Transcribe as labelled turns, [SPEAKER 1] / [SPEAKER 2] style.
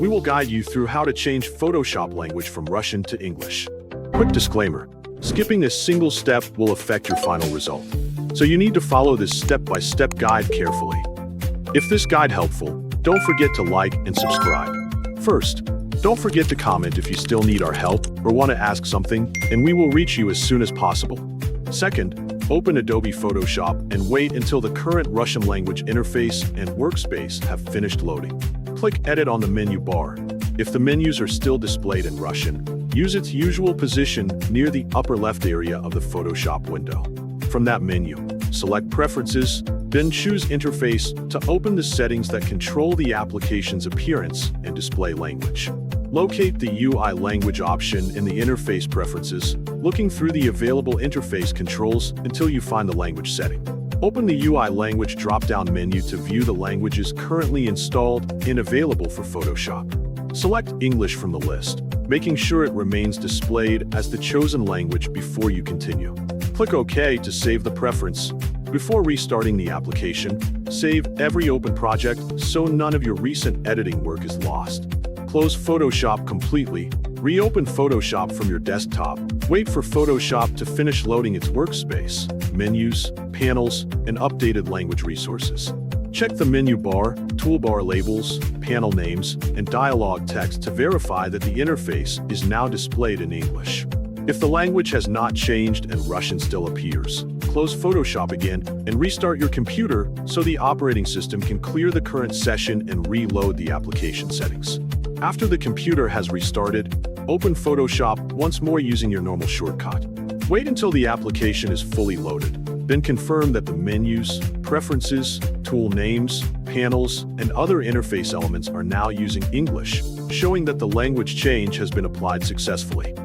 [SPEAKER 1] we will guide you through how to change Photoshop language from Russian to English. Quick disclaimer, skipping a single step will affect your final result, so you need to follow this step-by-step guide carefully. If this guide helpful, don't forget to like and subscribe. First, don't forget to comment if you still need our help or want to ask something, and we will reach you as soon as possible. Second, open Adobe Photoshop and wait until the current Russian language interface and workspace have finished loading. Click Edit on the menu bar. If the menus are still displayed in Russian, use its usual position near the upper left area of the Photoshop window. From that menu, select Preferences, then choose Interface to open the settings that control the application's appearance and display language. Locate the UI language option in the Interface Preferences, looking through the available interface controls until you find the language setting. Open the UI language drop-down menu to view the languages currently installed and available for Photoshop. Select English from the list, making sure it remains displayed as the chosen language before you continue. Click OK to save the preference. Before restarting the application, save every open project so none of your recent editing work is lost. Close Photoshop completely. Reopen Photoshop from your desktop. Wait for Photoshop to finish loading its workspace, menus, panels, and updated language resources. Check the menu bar, toolbar labels, panel names, and dialog text to verify that the interface is now displayed in English. If the language has not changed and Russian still appears, close Photoshop again and restart your computer so the operating system can clear the current session and reload the application settings. After the computer has restarted, open Photoshop once more using your normal shortcut. Wait until the application is fully loaded, then confirm that the menus, preferences, tool names, panels, and other interface elements are now using English, showing that the language change has been applied successfully.